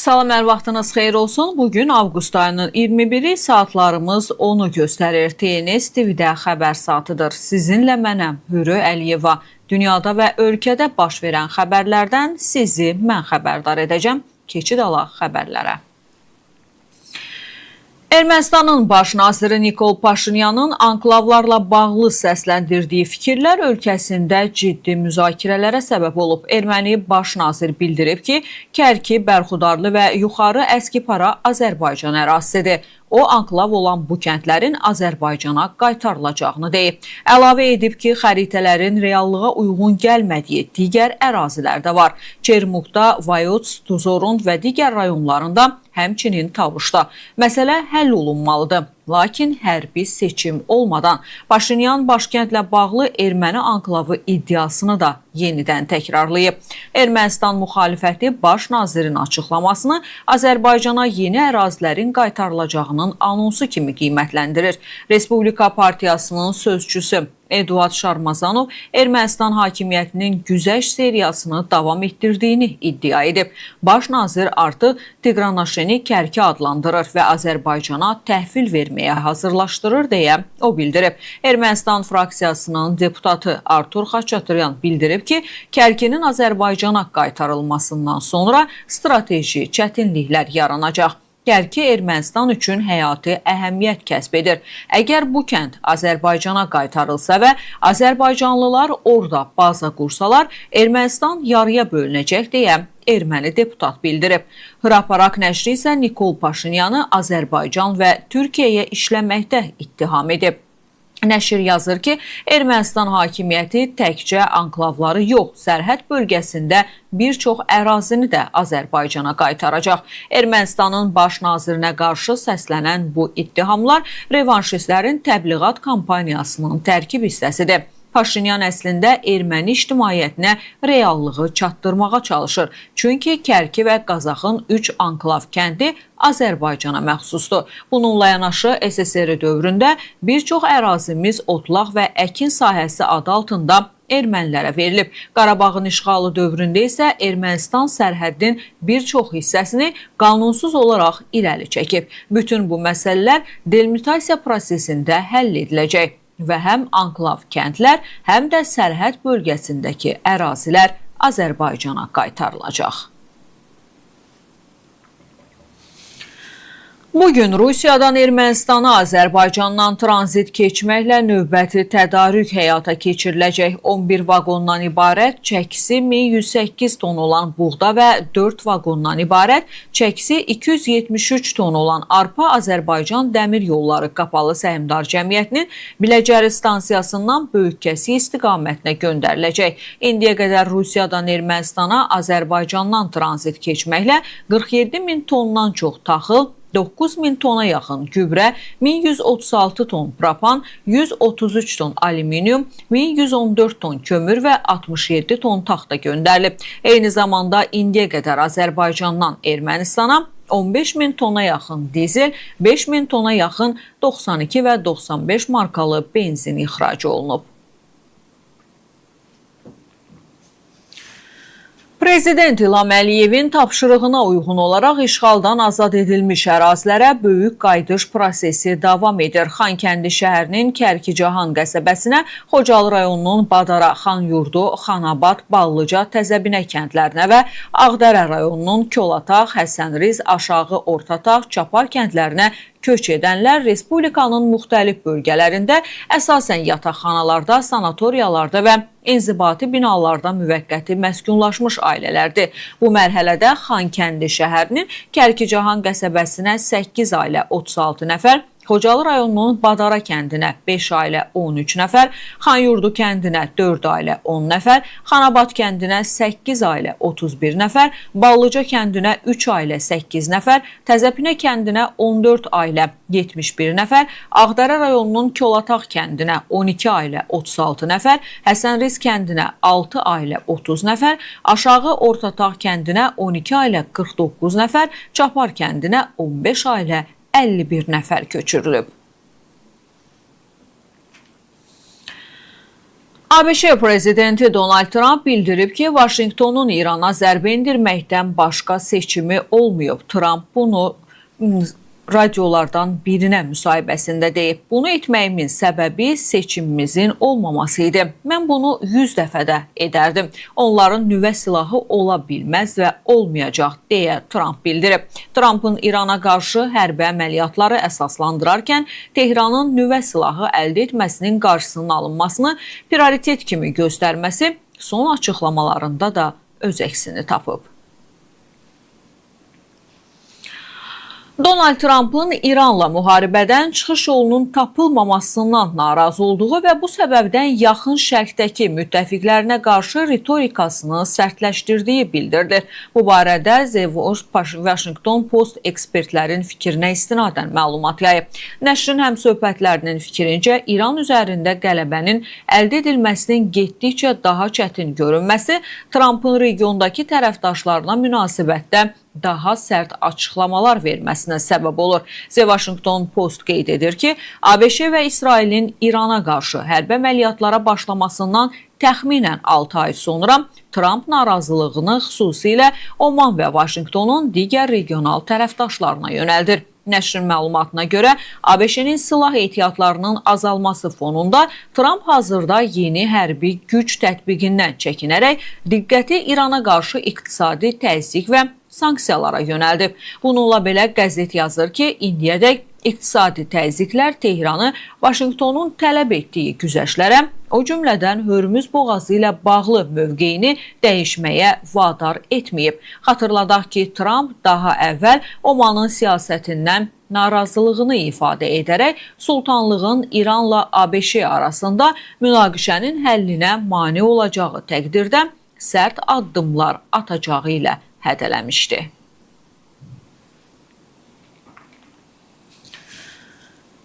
Salam, hər vaxtınız xeyir olsun. Bugün avqust ayının 21-i, saatlarımız 10'u göstərir. TNS TV-də xəbər saatıdır. Sizinlə mənəm Hürü Əliyeva. Dünyada və ölkədə baş verən xəbərlərdən sizi mən xəbərdar edəcəm. Keçid alaq xəbərlərə. Ermənistanın baş naziri Nikol Paşinyanın anklavlarla bağlı səsləndirdiyi fikirlər ölkəsində ciddi müzakirələrə səbəb olub. Erməni baş nazir bildirib ki, Kərki, Bərxudarlı və Yuxarı Əskipara Azərbaycan ərazisidir. O, anklav olan bu kəndlərin Azərbaycana qaytarılacağını deyib. Əlavə edib ki, xəritələrin reallığa uyğun gəlmədiyi digər ərazilər də var. Çermukda, Vayots, Tuzorun və digər rayonlarında, həmçinin Tavuşda məsələ həll olunmalıdır. Lakin hərbi seçim olmadan Paşinyan başkəndlə bağlı erməni anklavı iddiasını da yenidən təkrarlayıb. Ermənistan müxalifəti baş nazirin açıqlamasını Azərbaycana yeni ərazilərin qaytarılacağının anonsu kimi qiymətləndirir. Respublika Partiyasının sözçüsü Eduard Şarmazanov Ermənistan hakimiyyətinin güzəşt seriyasını davam etdirdiyini iddia edib. Baş nazir artıq Tiqranaşeni Kərki adlandırır və Azərbaycana təhvil verməyə hazırlaşdırır deyə o bildirib. Ermənistan fraksiyasının deputatı Artur Xaçatryan bildirib ki, Kərkinin Azərbaycana qaytarılmasından sonra strateji çətinliklər yaranacaq. Kərki Ermənistan üçün həyati əhəmiyyət kəsb edir. Əgər bu kənd Azərbaycana qaytarılsa və Azərbaycanlılar orada baza qursalar, Ermənistan yarıya bölünəcək deyə erməni deputat bildirib. Hraparak nəşri isə Nikol Paşinyanı Azərbaycan və Türkiyəyə işləməkdə ittiham edib. Nəşr yazır ki, Ermənistan hakimiyyəti təkcə anklavları yox, sərhəd bölgəsində bir çox ərazini də Azərbaycana qaytaracaq. Ermənistanın baş nazirinə qarşı səslənən bu ittihamlar revanşistlərin təbliğat kampaniyasının tərkib hissəsidir. Paşinyan əslində erməni ictimaiyyətinə reallığı çatdırmağa çalışır. Çünki Kərki və Qazaxın 3 anklav kəndi Azərbaycana məxsusdur. Bununla yanaşı SSR dövründə bir çox ərazimiz otlaq və əkin sahəsi adı altında ermənilərə verilib. Qarabağın işğalı dövründə isə Ermənistan sərhəddin bir çox hissəsini qanunsuz olaraq irəli çəkib. Bütün bu məsələlər delimitasiya prosesində həll ediləcək və həm anklav kəndlər, həm də sərhəd bölgəsindəki ərazilər Azərbaycana qaytarılacaq. Bugün Rusiyadan Ermənistana Azərbaycandan tranzit keçməklə növbəti tədarük həyata keçiriləcək. 11 vaqondan ibarət çəkisi 1108 ton olan buğda və 4 vaqondan ibarət çəkisi 273 ton olan arpa Azərbaycan Dəmir Yolları Qapalı Səhmdar Cəmiyyətinin Biləcəri stansiyasından Böyükkəsi istiqamətinə göndəriləcək. İndiyə qədər Rusiyadan Ermənistana Azərbaycandan tranzit keçməklə 47 min tondan çox taxıl, 9.000 tona yaxın gübrə, 1136 ton propan, 133 ton alüminium, 1114 ton kömür və 67 ton taxta göndərilib. Eyni zamanda indiyə qədər Azərbaycandan Ermənistana 15.000 tona yaxın dizel, 5.000 tona yaxın 92 və 95 markalı benzin ixrac olunub. Prezident İlham Əliyevin tapşırığına uyğun olaraq işğaldan azad edilmiş ərazilərə böyük qayıdış prosesi davam edir. Xankəndi şəhərinin Kərkicahan qəsəbəsinə, Xocalı rayonunun Badara, Xanyurdu, Xanabad, Ballıca, Təzəbinə kəndlərinə və Ağdərə rayonunun Kolataq, Həsənriz, Aşağı Ortataq, Çapar kəndlərinə köç edənlər Respublikanın müxtəlif bölgələrində, əsasən yataqxanalarda, sanatoriyalarda və inzibati binalarda müvəqqəti məskunlaşmış ailələrdir. Bu mərhələdə Xankəndi şəhərinin Kərkicahan qəsəbəsinə 8 ailə 36 nəfər, Xocalı rayonunun Badara kəndinə 5 ailə 13 nəfər, Xanyurdu kəndinə 4 ailə 10 nəfər, Xanabad kəndinə 8 ailə 31 nəfər, Ballıca kəndinə 3 ailə 8 nəfər, Təzəpinə kəndinə 14 ailə 71 nəfər, Ağdərə rayonunun Kolataq kəndinə 12 ailə 36 nəfər, Həsənriz kəndinə 6 ailə 30 nəfər, Aşağı Ortataq kəndinə 12 ailə 49 nəfər, Çapar kəndinə 15 ailə 51 nəfər köçürülüb. ABŞ prezidenti Donald Trump bildirib ki, Vaşinqtonun İrana zərbə endirməkdən başqa seçimi olmayıb. Trump bunu radiolardan birinə müsahibəsində deyib. Bunu etməyimin səbəbi seçimimizin olmaması idi. Mən bunu 100 dəfə də edərdim. Onların nüvə silahı ola bilməz və olmayacaq, deyə Trump bildirib. Trumpın İrana qarşı hərbi əməliyyatları əsaslandırarkən Tehranın nüvə silahı əldə etməsinin qarşısının alınmasını prioritet kimi göstərməsi son açıqlamalarında da öz əksini tapıb. Donald Trump'ın İranla müharibədən çıxış yolunun tapılmamasından narazı olduğu və bu səbəbdən yaxın şərqdəki müttəfiqlərinə qarşı ritorikasını sərtləşdirdiyi bildirilir. Bu barədə The Washington Post ekspertlərin fikrinə istinadən məlumat yayıb. Nəşrin həmsöhbətlərinin fikrincə, İran üzərində qələbənin əldə edilməsinin getdikcə daha çətin görünməsi Trump'ın regiondakı tərəfdaşlarına münasibətdə daha sərt açıqlamalar verməsinə səbəb olur. The Washington Post qeyd edir ki, ABŞ və İsrailin İrana qarşı hərbi əməliyyatlara başlamasından təxminən 6 ay sonra Trump narazılığını xüsusilə Oman və Vaşinqtonun digər regional tərəfdaşlarına yönəldir. Nəşrin məlumatına görə, ABŞ-nin silah ehtiyatlarının azalması fonunda Trump hazırda yeni hərbi güc tətbiqindən çəkinərək diqqəti İrana qarşı iqtisadi təzyiq və sanksiyalara yönəldib. Bununla belə qəzet yazır ki, indiyədək iqtisadi təzyiqlər Tehranı Vaşinqtonun tələb etdiyi güzəştlərə, o cümlədən Hörmüz boğazı ilə bağlı mövqeyini dəyişməyə vadar etməyib. Xatırladaq ki, Trump daha əvvəl Omanın siyasətindən narazılığını ifadə edərək sultanlığın İranla ABŞ arasında münaqişənin həllinə mane olacağı təqdirdə sərt addımlar atacağı ilə hədələmişdi.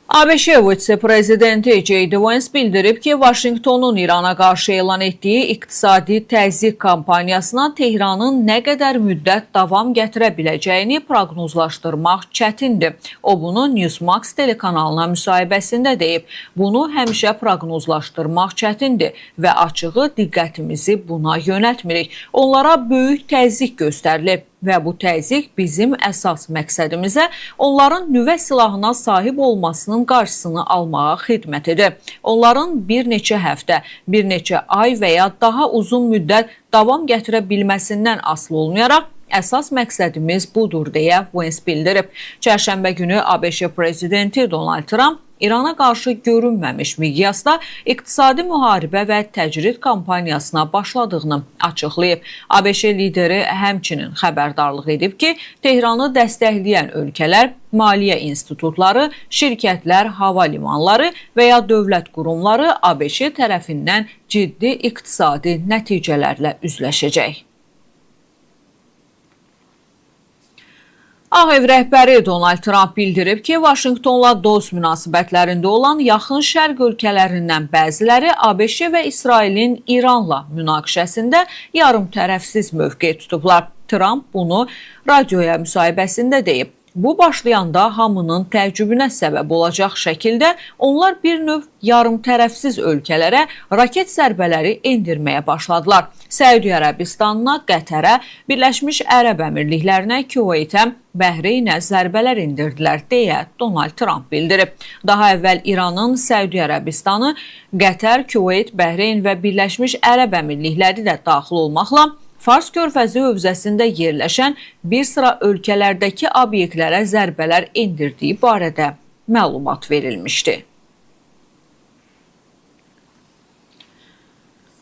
ABŞ vitse-prezidenti J.D. Vance bildirib ki, Vaşinqtonun İrana qarşı elan etdiyi iqtisadi təzyiq kampanyasına Tehranın nə qədər müddət davam gətirə biləcəyini proqnozlaşdırmaq çətindir. O bunu Newsmax telekanalına müsahibəsində deyib. Bunu həmişə proqnozlaşdırmaq çətindir və açığı diqqətimizi buna yönəltmirik. Onlara böyük təzyiq göstərilib. Və bu təzyiq bizim əsas məqsədimizə onların nüvə silahına sahib olmasının qarşısını almağa xidmət edir. Onların bir neçə həftə, bir neçə ay və ya daha uzun müddət davam gətirə bilməsindən asılı olmayaraq, əsas məqsədimiz budur, deyə Vance bildirib. Çərşənbə günü ABŞ prezidenti Donald Trump İrana qarşı görünməmiş miqyasda iqtisadi müharibə və təcrid kampaniyasına başladığını açıqlayıb. ABŞ lideri həmçinin xəbərdarlıq edib ki, Tehranı dəstəkləyən ölkələr, maliyyə institutları, şirkətlər, hava limanları və ya dövlət qurumları ABŞ tərəfindən ciddi iqtisadi nəticələrlə üzləşəcək. Ağ Ev rəhbəri Donald Trump bildirib ki, Vaşinqtonla dost münasibətlərində olan yaxın şərq ölkələrindən bəziləri ABŞ və İsrailin İranla münaqişəsində yarımtərəfsiz mövqe tutublar. Trump bunu radioya müsahibəsində deyib. Bu başlayanda hamının təəccübünə səbəb olacaq şəkildə onlar bir növ yarımtərəfsiz ölkələrə raket zərbələri endirməyə başladılar. Səudiyyə Ərəbistanına, Qətərə, Birləşmiş Ərəb Əmirliklərinə, Küveytə, Bəhreynə zərbələr indirdilər, deyə Donald Trump bildirib. Daha əvvəl İranın Səudiyyə Ərəbistanı, Qətər, Küveyt, Bəhreyn və Birləşmiş Ərəb Əmirlikləri də daxil olmaqla Fars körfəzi hövzəsində yerləşən bir sıra ölkələrdəki obyektlərə zərbələr endirdiyi barədə məlumat verilmişdi.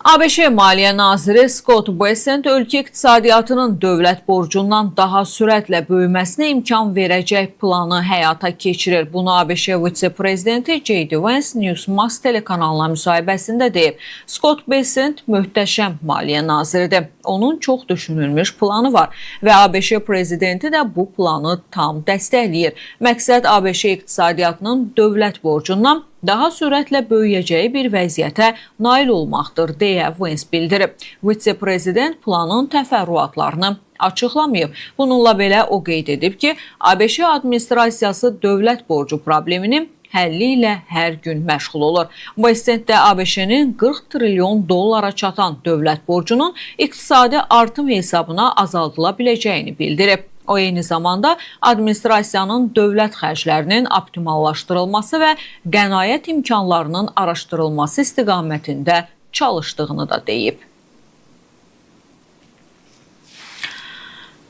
ABŞ Maliyyə naziri Scott Bessent ölkə iqtisadiyyatının dövlət borcundan daha sürətlə böyüməsinə imkan verəcək planı həyata keçirir. Bunu ABŞ vitse-prezidenti J.D. Vance Newsmax telekanalına müsahibəsində deyib. Scott Bessent möhtəşəm maliyyə naziridir. Onun çox düşünülmüş planı var və ABŞ prezidenti də bu planı tam dəstəkləyir. Məqsəd ABŞ iqtisadiyyatının dövlət borcundan daha sürətlə böyüyəcəyi bir vəziyyətə nail olmaqdır, deyə Vance bildirib. Vitse-prezident planın təfərrüatlarını açıqlamayıb. Bununla belə o qeyd edib ki, ABŞ administrasiyası dövlət borcu problemini həlli ilə hər gün məşğul olur. West-End də ABŞ-nin 40 trilyon dollara çatan dövlət borcunun iqtisadi artım hesabına azaldıla biləcəyini bildirib. O eyni zamanda administrasiyanın dövlət xərclərinin optimallaşdırılması və qənaət imkanlarının araşdırılması istiqamətində çalışdığını da deyib.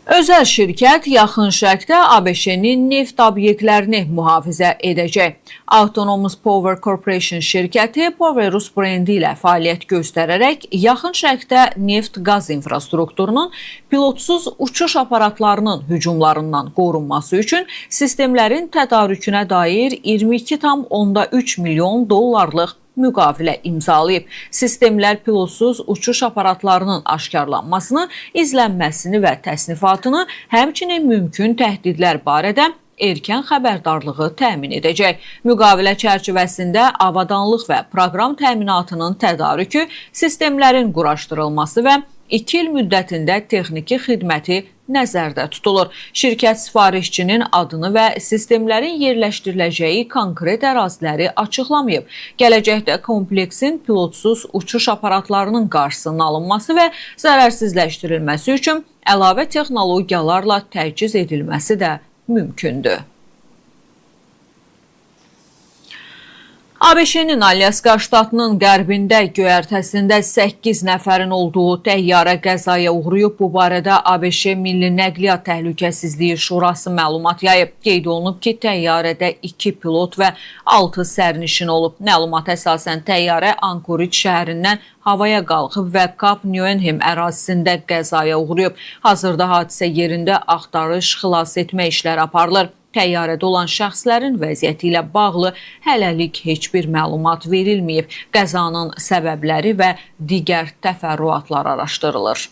Özəl şirkət Yaxın Şərqdə ABŞ-nin neft obyektlərini mühafizə edəcək. Autonomous Power Corporation şirkəti Powerus brendi ilə fəaliyyət göstərərək Yaxın Şərqdə neft-qaz infrastrukturunun pilotsuz uçuş aparatlarının hücumlarından qorunması üçün sistemlərin tədarükünə dair 22,3 milyon dollarlıq müqavilə imzalayıb. Sistemlər pilotsuz uçuş aparatlarının aşkarlanmasını, izlənməsini və təsnifatını, həmçinin mümkün təhdidlər barədə erkən xəbərdarlığı təmin edəcək. Müqavilə çərçivəsində avadanlıq və proqram təminatının tədarükü, sistemlərin quraşdırılması və 2 il müddətində texniki xidməti nəzərdə tutulur. Şirkət sifarişçinin adını və sistemlərin yerləşdiriləcəyi konkret əraziləri açıqlamayıb. Gələcəkdə kompleksin pilotsuz uçuş aparatlarının qarşısının alınması və zərərsizləşdirilməsi üçün əlavə texnologiyalarla təchiz edilməsi də mümkündür. ABŞ-nin Alyaska ştatının qərbində göyərtəsində 8 nəfərin olduğu təyyarə qəzaya uğrayıb. Bu barədə ABŞ Milli Nəqliyyat Təhlükəsizliyi Şurası məlumat yayıb. Qeyd olunub ki, təyyarədə 2 pilot və 6 sərnişin olub. Məlumata əsasən təyyarə Anchorage şəhərindən havaya qalxıb və Cap Newham ərazisində qəzaya uğrayıb. Hazırda hadisə yerində axtarış, xilas etmə işləri aparılır. Təyyarədə olan şəxslərin vəziyyəti ilə bağlı hələlik heç bir məlumat verilməyib. Qəzanın səbəbləri və digər təfərrüatlar araşdırılır.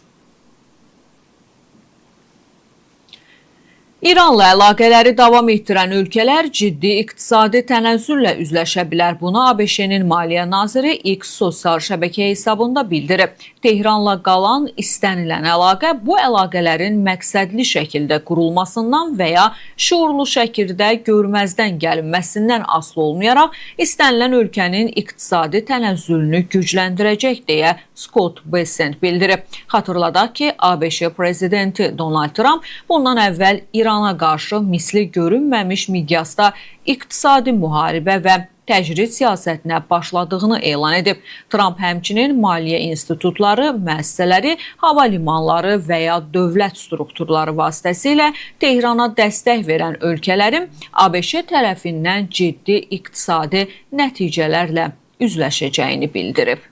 İranla əlaqələri davam etdirən ölkələr ciddi iqtisadi tənəzzüllə üzləşə bilər. Bunu ABŞ-nin Maliyyə naziri X sosial şəbəkə hesabında bildirib. Tehranla qalan istənilən əlaqə bu əlaqələrin məqsədli şəkildə qurulmasından və ya şuurlu şəkildə görməzdən gəlinməsindən asılı olmayaraq istənilən ölkənin iqtisadi tənəzzülünü gücləndirəcək deyə Scott Bessent bildirib. Xatırladaq ki, ABŞ prezidenti Donald Trump bundan əvvəl İrana qarşı misli görünməmiş miqyasda iqtisadi müharibə və təcrid siyasətinə başladığını elan edib. Trump həmçinin maliyyə institutları, müəssisələri, hava limanları və ya dövlət strukturları vasitəsilə Tehrana dəstək verən ölkələrin ABŞ tərəfindən ciddi iqtisadi nəticələrlə üzləşəcəyini bildirib.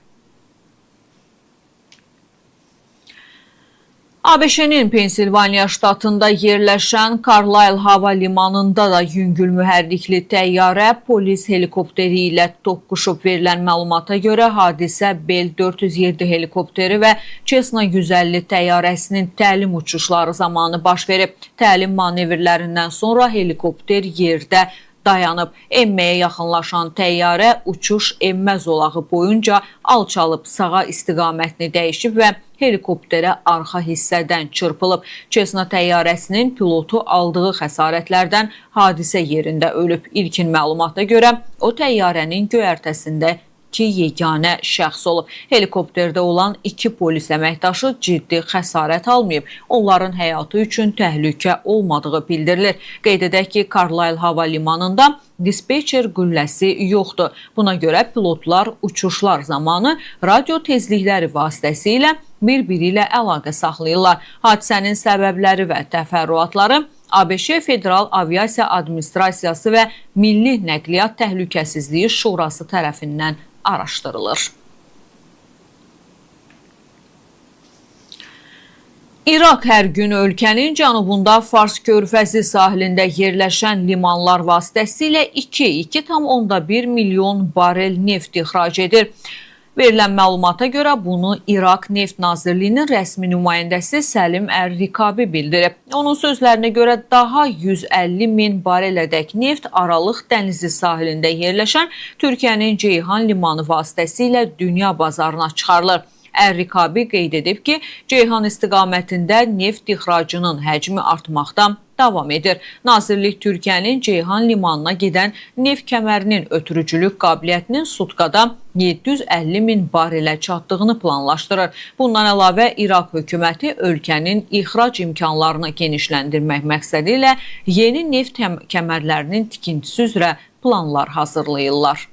ABŞ-nin Pensilvaniya ştatında yerləşən Carlisle hava limanında da yüngül mühərrikli təyyarə polis helikopteri ilə toqquşub. Verilən məlumata görə hadisə Bell 407 helikopteri və Cessna 150 təyyarəsinin təlim uçuşları zamanı baş verib. Təlim manevrlərindən sonra helikopter yerdə dayanıb. Enməyə yaxınlaşan təyyarə uçuş enmə zolağı boyunca alçalıb, sağa istiqamətini dəyişib və helikopterə arxa hissədən çırpılıb. Cessna təyyarəsinin pilotu aldığı xəsarətlərdən hadisə yerində ölüb. İlkin məlumata görə o təyyarənin göyərtəsində 2 yeganə şəxs olub. Helikopterdə olan 2 polis əməkdaşı ciddi xəsarət almayıb. Onların həyatı üçün təhlükə olmadığı bildirilir. Qeyd edək ki, Carlisle hava limanında dispetcher qülləsi yoxdur. Buna görə pilotlar uçuşlar zamanı radio tezlikləri vasitəsilə bir-biri ilə əlaqə saxlayırlar. Hadisənin səbəbləri və təfərrüatları ABŞ Federal Aviasiya Administrasiyası və Milli Nəqliyyat Təhlükəsizliyi Şurası tərəfindən araşdırılır. İraq hər gün ölkənin cənubunda Fars körfəzi sahilində yerləşən limanlar vasitəsilə 2,1 milyon barel neft ixrac edir. Verilən məlumata görə bunu İraq Neft Nazirliyinin rəsmi nümayəndəsi Səlim Ər-Rikabi bildirib. Onun sözlərinə görə daha 150 min barelədək neft Aralıq dənizi sahilində yerləşən Türkiyənin Ceyhan limanı vasitəsilə dünya bazarına çıxarılır. Ər-Rikabi qeyd edib ki, Ceyhan istiqamətində neft ixracının həcmi artmaqda davam edir. Nazirlik Türkiyənin Ceyhan limanına gedən neft kəmərinin ötürücülük qabiliyyətinin sutkada 750 min barelə çatdığını planlaşdırır. Bundan əlavə İraq hökuməti ölkənin ixrac imkanlarını genişləndirmək məqsədi ilə yeni neft kəmərlərinin tikintisi üzrə planlar hazırlayırlar.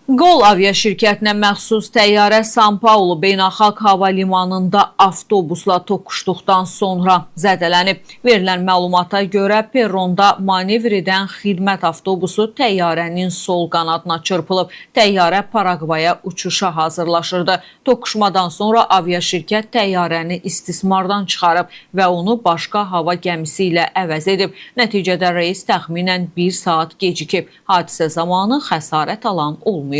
Gol aviaşirkətinə məxsus təyyarə São Paulo Beynəlxalq Hava Limanında avtobusla toqquşduqdan sonra zədələnib. Verilən məlumata görə perronda manevr edən xidmət avtobusu təyyarənin sol qanadına çırpılıb. Təyyarə Paragvaya uçuşa hazırlaşırdı. Toqquşmadan sonra aviaşirkət təyyarəni istismardan çıxarıb və onu başqa hava gəmisi ilə əvəz edib. Nəticədə reys təxminən 1 saat gecikib. Hadisə zamanı xəsarət alan olmayıb.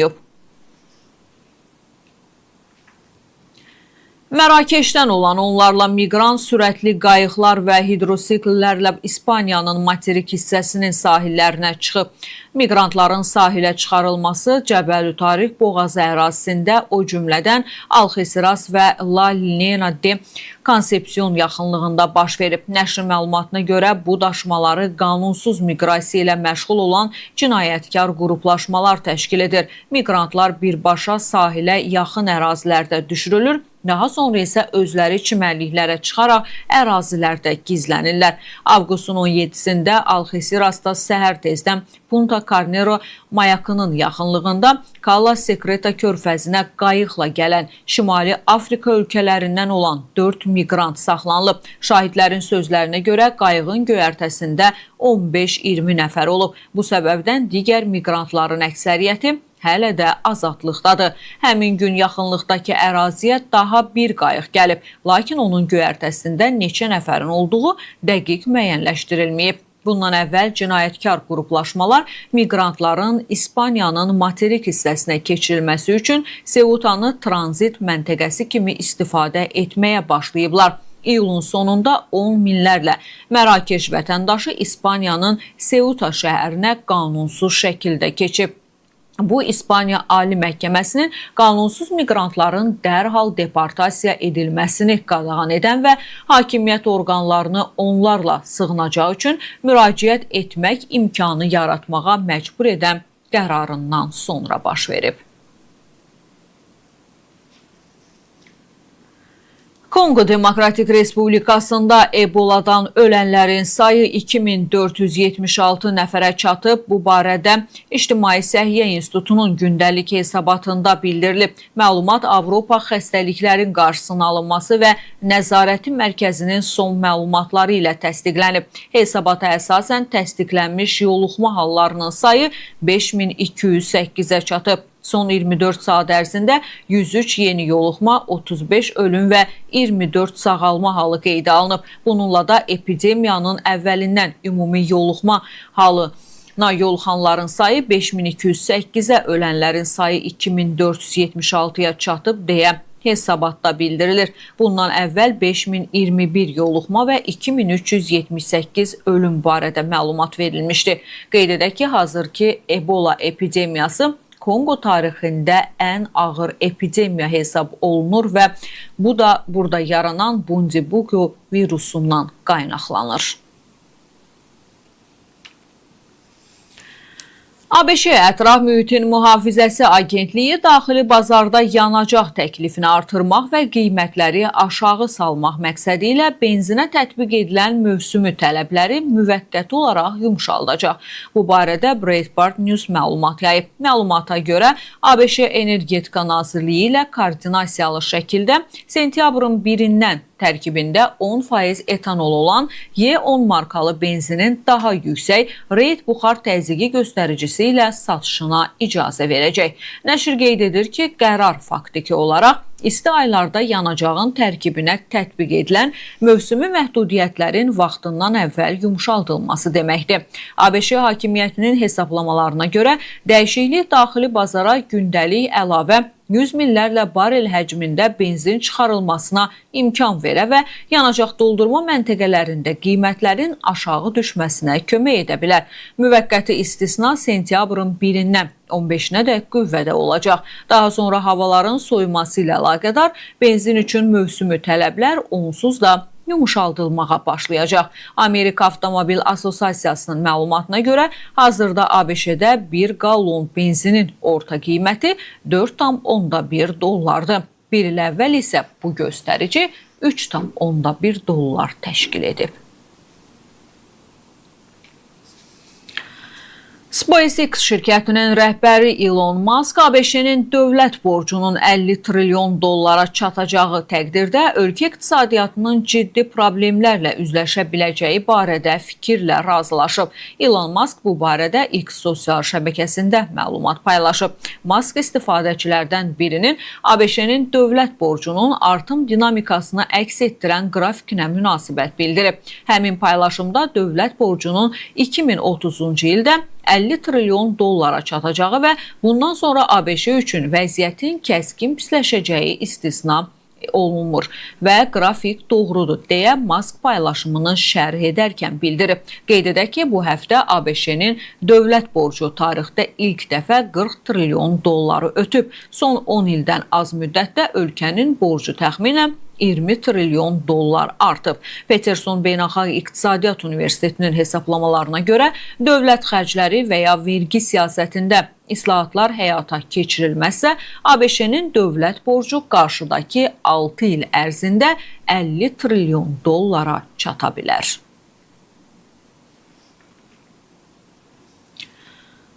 Mərakeşdən olan onlarla miqrant sürətli qayıqlar və hidrosiklərlə İspaniyanın materik hissəsinin sahillərinə çıxıb. Miqrantların sahilə çıxarılması Cəbəlü Tarix boğazı ərazisində, o cümlədən Alxesiras və La Linena de Konsepsiyon yaxınlığında baş verib. Nəşrin məlumatına görə bu daşımaları qanunsuz miqrasiya ilə məşğul olan cinayətkar qruplaşmalar təşkil edir. Miqrantlar birbaşa sahilə yaxın ərazilərdə düşürülür, daha sonra isə özləri çimərliklərə çıxaraq ərazilərdə gizlənirlər. Avqustun 17-sində Alxesirasda səhər tezdən Punta Carnero mayakının yaxınlığında Kala Sekreta körfəzinə qayıqla gələn Şimali Afrika ölkələrindən olan 4 miqrant saxlanılıb. Şahidlərin sözlərinə görə qayığın göyərtəsində 15-20 nəfər olub. Bu səbəbdən digər miqrantların əksəriyyəti hələ də azadlıqdadır. Həmin gün yaxınlıqdakı əraziyə daha bir qayıq gəlib, lakin onun göyərtəsində neçə nəfərin olduğu dəqiq müəyyənləşdirilməyib. Bundan əvvəl cinayətkar qruplaşmalar miqrantların İspaniyanın materik hissəsinə keçirilməsi üçün Seutanı tranzit məntəqəsi kimi istifadə etməyə başlayıblar. İyulun sonunda 10 minlərlə Mərakeş vətəndaşı İspaniyanın Seuta şəhərinə qanunsuz şəkildə keçib. Bu, İspaniya Ali Məhkəməsinin qanunsuz miqrantların dərhal deportasiya edilməsini qadağan edən və hakimiyyət orqanlarını onlarla sığınacağı üçün müraciət etmək imkanı yaratmağa məcbur edən qərarından sonra baş verib. Kongo Demokratik Respublikasında Eboladan ölənlərin sayı 2476 nəfərə çatıb. Bu barədə İctimai Səhiyyə İnstitutunun gündəlik hesabatında bildirilib. Məlumat Avropa Xəstəliklərin Qarşısının Alınması və Nəzarəti Mərkəzinin son məlumatları ilə təsdiqlənib. Hesabata əsasən təsdiqlənmiş yoluxma hallarının sayı 5208-ə çatıb. Son 24 saat ərzində 103 yeni yoluxma, 35 ölüm və 24 sağalma halı qeydə alınıb. Bununla da epidemiyanın əvvəlindən ümumi yoluxma halına yoluxanların sayı 5208-ə, ölənlərin sayı 2476-ya çatıb deyə hesabatda bildirilir. Bundan əvvəl 5021 yoluxma və 2378 ölüm barədə məlumat verilmişdi. Qeyd edək ki, hazırki Ebola epidemiyası Kongo tarixində ən ağır epidemiya hesab olunur və bu da burada yaranan Bundibugyo virusundan qaynaqlanır. ABŞ Ətraf Mühitin Mühafizəsi Agentliyi daxili bazarda yanacaq təklifini artırmaq və qiymətləri aşağı salmaq məqsədi ilə benzinə tətbiq edilən mövsümü tələbləri müvəqqəti olaraq yumşaldacaq. Bu barədə Breitbart News məlumat yayıb. Məlumata görə ABŞ Energetika Nazirliyi ilə koordinasiyalı şəkildə sentyabrın 1-dən tərkibində 10% etanol olan Y10 markalı benzinin daha yüksək reyt buxar təzyiqi göstəricisi ilə satışına icazə verəcək. Nəşr qeyd edir ki, qərar faktiki olaraq isti aylarda yanacağın tərkibinə tətbiq edilən mövsümi məhdudiyyətlərin vaxtından əvvəl yumşaldılması deməkdir. ABŞ hakimiyyətinin hesablamalarına görə dəyişiklik daxili bazara gündəlik əlavə 100 minlərlə barel həcmində benzin çıxarılmasına imkan verə və yanacaq doldurma məntəqələrində qiymətlərin aşağı düşməsinə kömək edə bilər. Müvəqqəti istisna sentyabrın 1-dən 15-nə də qüvvədə olacaq. Daha sonra havaların soyuması ilə əlaqədar benzin üçün mövsümü tələblər onsuz da yumuşaldılmağa başlayacaq. Amerika Avtomobil Assosiasiyasının məlumatına görə hazırda ABŞ-də 1 qallon benzinin orta qiyməti $4,1. Bir il əvvəl isə bu göstərici $3,1 təşkil edib. SpaceX şirkətinin rəhbəri Elon Musk ABŞ-nin dövlət borcunun $50 trilyon çatacağı təqdirdə ölkə iqtisadiyyatının ciddi problemlərlə üzləşə biləcəyi barədə fikirlə razılaşıb. Elon Musk bu barədə X sosial şəbəkəsində məlumat paylaşıb. Musk istifadəçilərdən birinin ABŞ-nin dövlət borcunun artım dinamikasını əks etdirən qrafikinə münasibət bildirib. Həmin paylaşımda dövlət borcunun 2030-cu ildə $50 trilyon çatacağı və bundan sonra ABŞ üçün vəziyyətin kəskin pisləşəcəyi istisna olunmur və qrafik doğrudur deyə Musk paylaşımını şərh edərkən bildirib. Qeyd edək ki, bu həftə ABŞ-nin dövlət borcu tarixdə ilk dəfə $40 trilyon ötüb. Son 10 ildən az müddətdə ölkənin borcu təxminən $20 trilyon artıb. Peterson Beynəlxalq İqtisadiyyat Universitetinin hesablamalarına görə dövlət xərcləri və ya vergi siyasətində islahatlar həyata keçirilməzsə, ABŞ-nin dövlət borcu qarşıdakı 6 il ərzində $50 trilyon çata bilər.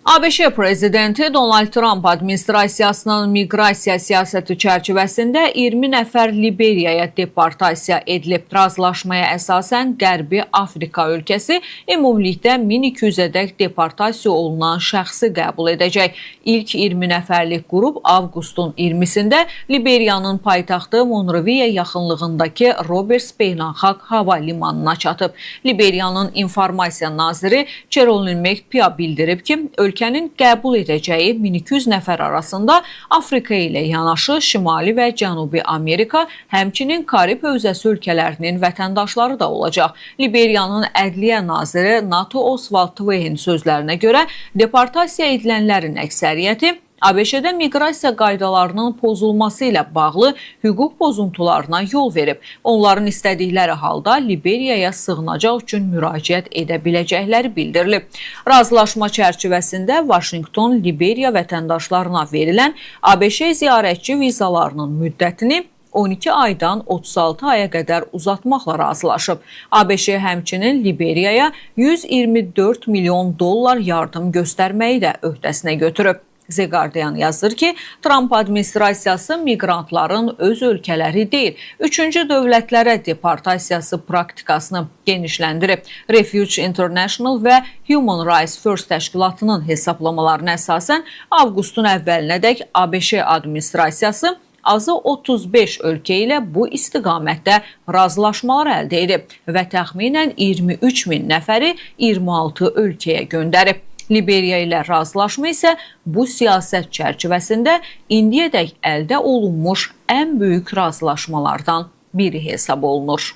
ABŞ prezidenti Donald Trump administrasiyasının miqrasiya siyasəti çərçivəsində 20 nəfər Liberiyaya deportasiya edilib. Razılaşmaya əsasən Qərbi Afrika ölkəsi ümumilikdə 1200-ədək deportasiya olunan şəxsi qəbul edəcək. İlk 20 nəfərlik qrup avqustun 20-sində Liberiyanın paytaxtı Monroviya yaxınlığındakı Roberts Beynəlxalq Hava Limanına çatıb. Liberiyanın informasiya naziri Caroline Mekpia bildirib ki, ölkənin qəbul edəcəyi 1200 nəfər arasında Afrika ilə yanaşı Şimali və Cənubi Amerika, həmçinin Karib hövzəsi ölkələrinin vətəndaşları da olacaq. Liberiyanın ədliyyə naziri Nato Oswald Twain sözlərinə görə deportasiya edilənlərin əksəriyyəti ABŞ-də miqrasiya qaydalarının pozulması ilə bağlı hüquq pozuntularına yol verib. Onların istədikləri halda Liberiyaya sığınacaq üçün müraciət edə biləcəkləri bildirilib. Razılaşma çərçivəsində Vaşinqton Liberiya vətəndaşlarına verilən ABŞ ziyarətçi vizalarının müddətini 12 aydan 36 aya qədər uzatmaqla razılaşıb. ABŞ həmçinin Liberiyaya $124 milyon yardım göstərməyi də öhdəsinə götürüb. The Guardian yazır ki, Trump administrasiyası miqrantların öz ölkələri deyil, üçüncü dövlətlərə deportasiyası praktikasını genişləndirib. Refuge International və Human Rights First təşkilatının hesablamalarına əsasən avqustun əvvəlinədək ABŞ administrasiyası azı 35 ölkə ilə bu istiqamətdə razılaşmalar əldə edib və təxminən 23 min nəfəri 26 ölkəyə göndərib. Liberiya ilə razılaşma isə bu siyasət çərçivəsində indiyədək əldə olunmuş ən böyük razılaşmalardan biri hesab olunur.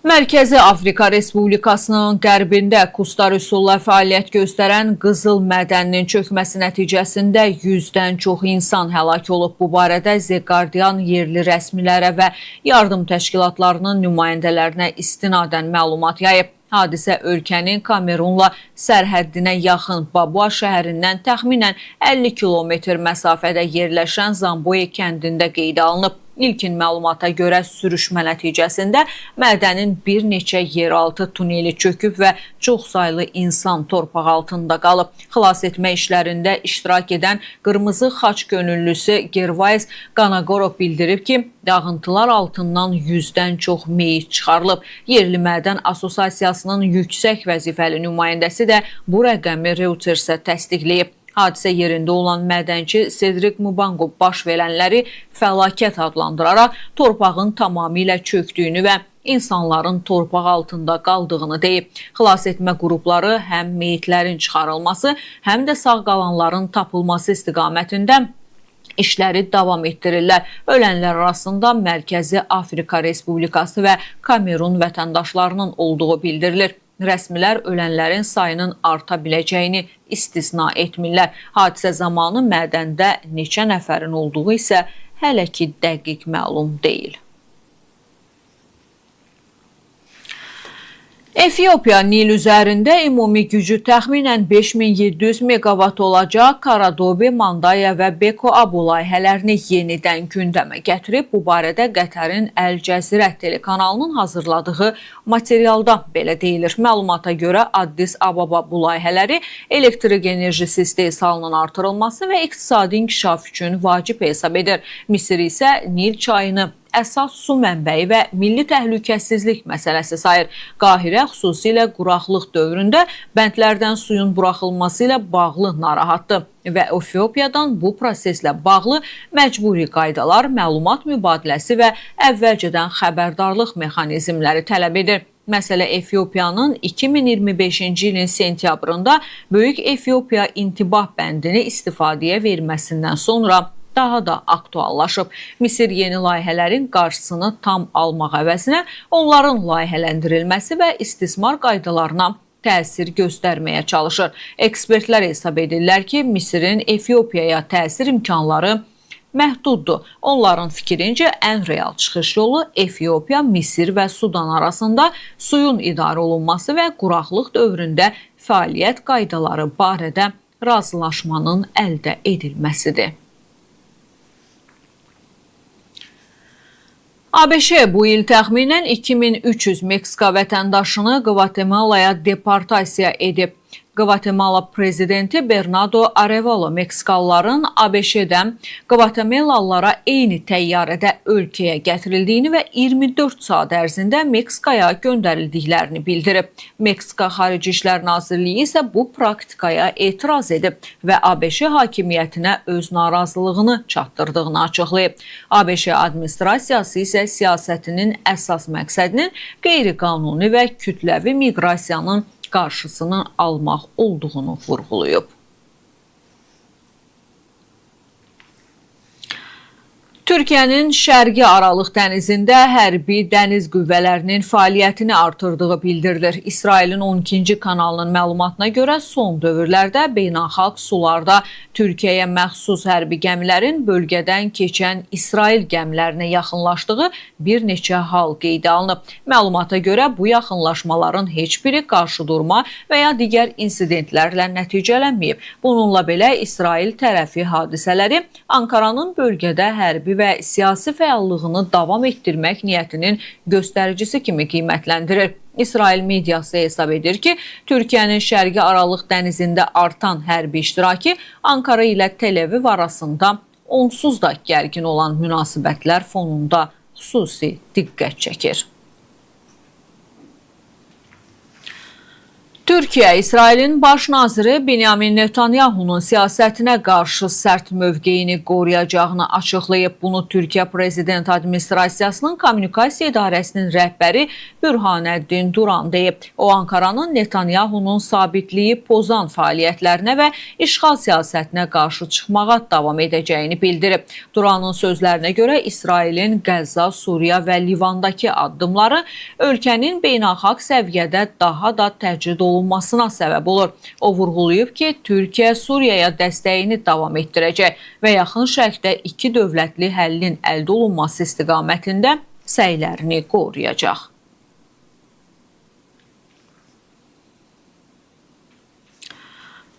Mərkəzi Afrika Respublikasının qərbində Kustar üsulla fəaliyyət göstərən qızıl mədəninin çökməsi nəticəsində 100-dən çox insan həlak olub. Bu barədə The Guardian yerli rəsmilərə və yardım təşkilatlarının nümayəndələrinə istinadən məlumat yayıb. Hadisə ölkənin Kamerunla sərhəddinə yaxın Babua şəhərindən təxminən 50 kilometr məsafədə yerləşən Zamboye kəndində qeydə alınıb. İlkin məlumata görə sürüşmə nəticəsində mədənin bir neçə yeraltı tuneli çöküb və çoxsaylı insan torpaq altında qalıb. Xilas etmə işlərində iştirak edən Qırmızı Xaç könüllüsü Gervais Qanagoro bildirib ki, dağıntılar altından 100-dən çox meyit çıxarılıb. Yerli Mədən Assosiasiyasının yüksək vəzifəli nümayəndəsi də bu rəqəmi Reutersə təsdiqləyib. Hadisə yerində olan mədənçi Cedric Mubango baş verənləri fəlakət adlandıraraq torpağın tamamilə çöktüyünü və insanların torpaq altında qaldığını deyib. Xilas etmə qrupları həm meyitlərin çıxarılması, həm də sağ qalanların tapılması istiqamətində işləri davam etdirirlər. Ölənlər arasında Mərkəzi Afrika Respublikası və Kamerun vətəndaşlarının olduğu bildirilir. Rəsmilər ölənlərin sayının arta biləcəyini istisna etmirlər. Hadisə zamanı mədəndə neçə nəfərin olduğu isə hələ ki dəqiq məlum deyil. Efiopiya Nil üzərində ümumi gücü təxminən 5700 megawatt olacaq Karadobi, Mandaya və Beko Abu layihələrini yenidən gündəmə gətirib. Bu barədə Qətərin Əl Cəzirə telekanalının hazırladığı materialda belə deyilir. Məlumata görə Addis Ababa bu layihələri elektrik enerjisi istehsalının artırılması və iqtisadi inkişaf üçün vacib hesab edir. Misir isə Nil çayını əsas su mənbəyi və milli təhlükəsizlik məsələsi sayır. Qahirə xüsusilə quraqlıq dövründə bəndlərdən suyun buraxılması ilə bağlı narahatdır və Efiopiyadan bu proseslə bağlı məcburi qaydalar, məlumat mübadiləsi və əvvəlcədən xəbərdarlıq mexanizmləri tələb edir. Məsələ Efiopiyanın 2025-ci ilin sentyabrında Böyük Efiopiya intibah bəndini istifadəyə verməsindən sonra daha da aktuallaşıb. Misir yeni layihələrin qarşısını tam almaq əvəzinə onların layihələndirilməsi və istismar qaydalarına təsir göstərməyə çalışır. Ekspertlər hesab edirlər ki, Misirin Efiopiyaya təsir imkanları məhduddur. Onların fikrincə ən real çıxış yolu Efiopiya, Misir və Sudan arasında suyun idarə olunması və quraqlıq dövründə fəaliyyət qaydaları barədə razılaşmanın əldə edilməsidir. ABŞ bu il təxminən 2300 Meksika vətəndaşını Qvatemalaya deportasiya edib. Qvatemala prezidenti Bernardo Arevalo Meksikalıların ABŞ-dən Qvatemalalılara eyni təyyarədə ölkəyə gətirildiyini və 24 saat ərzində Meksikaya göndərildiklərini bildirib. Meksika Xarici İşlər Nazirliyi isə bu praktikaya etiraz edib və ABŞ hakimiyyətinə öz narazılığını çatdırdığını açıqlayıb. ABŞ administrasiyası isə siyasətinin əsas məqsədinin qeyri-qanuni və kütləvi miqrasiyanın qarşısını almaq olduğunu vurğulayıb. Türkiyənin Şərqi Aralıq dənizində hərbi dəniz qüvvələrinin fəaliyyətini artırdığı bildirilir. İsrailin 12-ci kanalının məlumatına görə son dövrlərdə beynəlxalq sularda Türkiyəyə məxsus hərbi gəmilərin bölgədən keçən İsrail gəmilərinə yaxınlaşdığı bir neçə hal qeydə alınıb. Məlumata görə bu yaxınlaşmaların heç biri qarşıdurma və ya digər insidentlərlə nəticələnməyib. Bununla belə İsrail tərəfi hadisələri Ankaranın bölgədə hərbi və siyasi fəallığını davam etdirmək niyyətinin göstəricisi kimi qiymətləndirir. İsrail mediası hesab edir ki, Türkiyənin Şərqi Aralıq dənizində artan hərbi iştirakı Ankara ilə Tel-Əviv arasında onsuz da gərgin olan münasibətlər fonunda xüsusi diqqət çəkir. Türkiyə, İsrailin baş naziri Benyamin Netanyahunun siyasətinə qarşı sərt mövqeyini qoruyacağını açıqlayıb. Bunu Türkiyə Prezident Administrasiyasının Kommunikasiya İdarəsinin rəhbəri Bürhanəddin Duran deyib. O, Ankaranın Netanyahunun sabitliyi pozan fəaliyyətlərinə və işğal siyasətinə qarşı çıxmağa davam edəcəyini bildirib. Duranın sözlərinə görə İsrailin Qəzza, Suriya və Livandakı addımları ölkənin beynəlxalq səviyyədə daha da təcrid olunmasına səbəb olur. O vurğulayıb ki, Türkiyə Suriyaya dəstəyini davam etdirəcək və yaxın şərqdə iki dövlətli həllin əldə olunması istiqamətində səylərini qoruyacaq.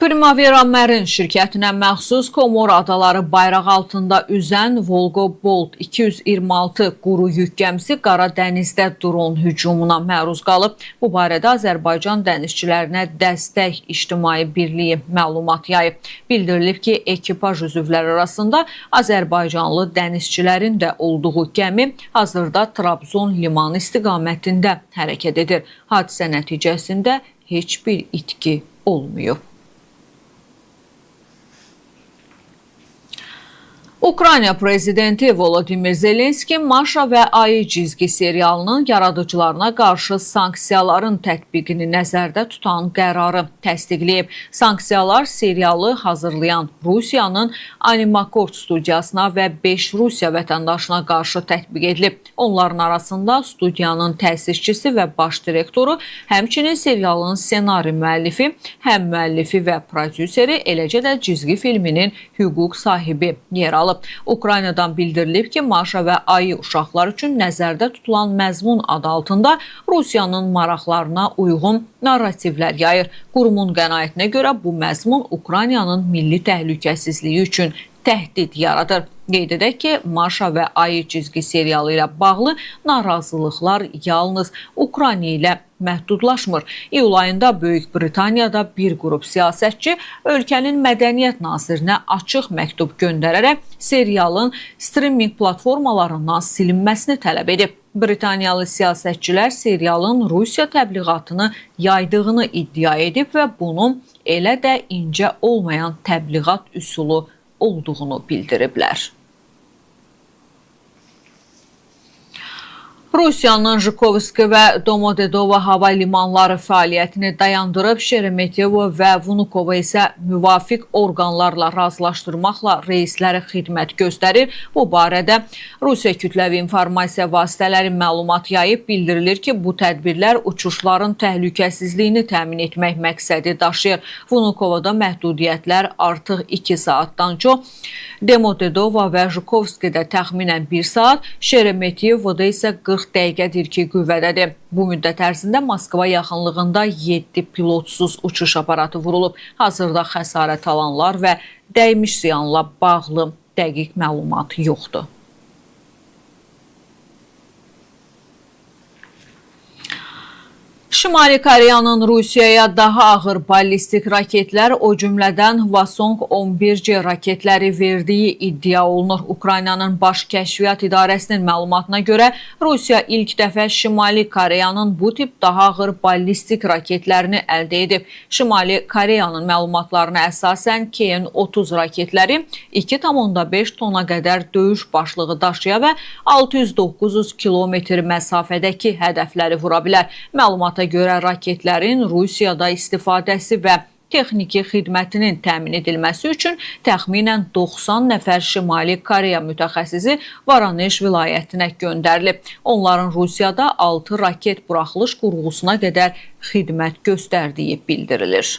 Primavera Marin şirkətinə məxsus Komor adaları bayraq altında üzən Volgo Bolt 226 quru yük gəmisi Qara dənizdə dron hücumuna məruz qalıb. Bu barədə Azərbaycan dənizçilərinə dəstək İctimai Birliyi məlumat yayıb. Bildirilib ki, ekipaj üzvləri arasında Azərbaycanlı dənizçilərin də olduğu gəmi hazırda Trabzon limanı istiqamətində hərəkət edir. Hadisə nəticəsində heç bir itki olmayıb. Ukrayna prezidenti Volodymyr Zelenski Maşa və Ayı cizgi serialının yaradıcılarına qarşı sanksiyaların tətbiqini nəzərdə tutan qərarı təsdiqləyib. Sanksiyalar serialı hazırlayan Rusiyanın Animakort studiyasına və 5 Rusiya vətəndaşına qarşı tətbiq edilib. Onların arasında studiyanın təsisçisi və baş direktoru, həmçinin serialın ssenari müəllifi, həm müəllifi və prodüseri, eləcə də cizgi filminin hüquq sahibi yer alıb. Ukraynadan bildirilib ki, Maşa və Ayı uşaqlar üçün nəzərdə tutulan məzmun adı altında Rusiyanın maraqlarına uyğun narrativlər yayır. Qurumun qənaətinə görə bu məzmun Ukraynanın milli təhlükəsizliyi üçün təhdid yaradır. Qeyd edək ki, Maşa və Ayı cizgi serialı ilə bağlı narazılıqlar yalnız Ukrayna ilə məhdudlaşmır. İyul ayında Böyük Britaniyada bir qrup siyasətçi ölkənin mədəniyyət nazirinə açıq məktub göndərərək serialın streaming platformalarından silinməsini tələb edib. Britaniyalı siyasətçilər serialın Rusiya təbliğatını yaydığını iddia edib və bunun elə də incə olmayan təbliğat üsulu olduğunu bildiriblər. Rusiyanın Jkovski və Domodedova hava limanları fəaliyyətini dayandırıb, Şeremetyevo və Vnukovo isə müvafiq orqanlarla razılaşdırmaqla reysləri xidmət göstərir. Bu barədə Rusiya kütləvi informasiya vasitələri məlumat yayıb, bildirilir ki, bu tədbirlər uçuşların təhlükəsizliyini təmin etmək məqsədi daşıyır. Vnukovoda məhdudiyyətlər artıq 2 saatdan çox, Domodedova və Jkovskidə təxminən 1 saat, Şeremetyevoda isə 40 dəqiqədir ki, qüvvədədir. Bu müddət ərzində Moskva yaxınlığında 7 pilotsuz uçuş aparatı vurulub. Hazırda xəsarət alanlar və dəymiş ziyanla bağlı dəqiq məlumat yoxdur. Şimali Koreyanın Rusiyaya daha ağır ballistik raketlər, o cümlədən Hwasong-11C raketləri verdiyi iddia olunur. Ukraynanın Baş Kəşfiyyat İdarəsinin məlumatına görə Rusiya ilk dəfə Şimali Koreyanın bu tip daha ağır ballistik raketlərini əldə edib. Şimali Koreyanın məlumatlarına əsasən KN-30 raketləri 2,5 tona qədər döyüş başlığı daşıya və 600-900 kilometr məsafədəki hədəfləri vura bilər. Məlumata görə raketlərin Rusiyada istifadəsi və texniki xidmətinin təmin edilməsi üçün təxminən 90 nəfər Şimali Koreya mütəxəssisi Voronezh vilayətinə göndərilib. Onların Rusiyada 6 raket buraxılış qurğusuna qədər xidmət göstərdiyi bildirilir.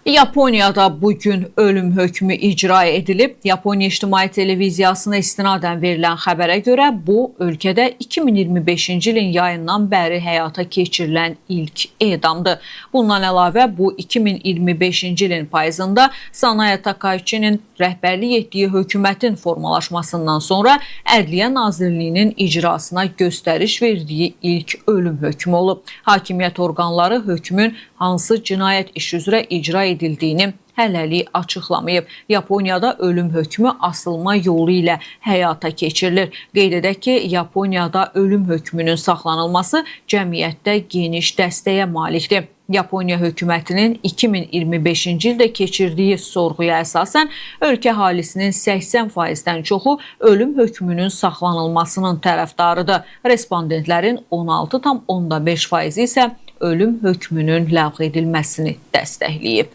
Yaponiyada bugün ölüm hökmü icra edilib. Yaponiya İctimai Televiziyasına istinadən verilən xəbərə görə bu, ölkədə 2025-ci ilin yayından bəri həyata keçirilən ilk edamdır. Bundan əlavə, bu 2025-ci ilin payızında Sanaya Takaichinin rəhbərlik etdiyi hökumətin formalaşmasından sonra Ədliyyə Nazirliyinin icrasına göstəriş verdiyi ilk ölüm hökmü olub. Hakimiyyət orqanları hökmün hansı cinayət işi üzrə icra edildiyini hələlik açıqlamayıb. Yaponiyada ölüm hökmü asılma yolu ilə həyata keçirilir. Qeyd edək ki, Yaponiyada ölüm hökmünün saxlanılması cəmiyyətdə geniş dəstəyə malikdir. Yaponiya hökumətinin 2025-ci ildə keçirdiyi sorğuya əsasən ölkə əhalisinin 80%-dən çoxu ölüm hökmünün saxlanılmasının tərəfdarıdır. Respondentlərin 16,5% isə ölüm hökmünün ləğv edilməsini dəstəkləyib.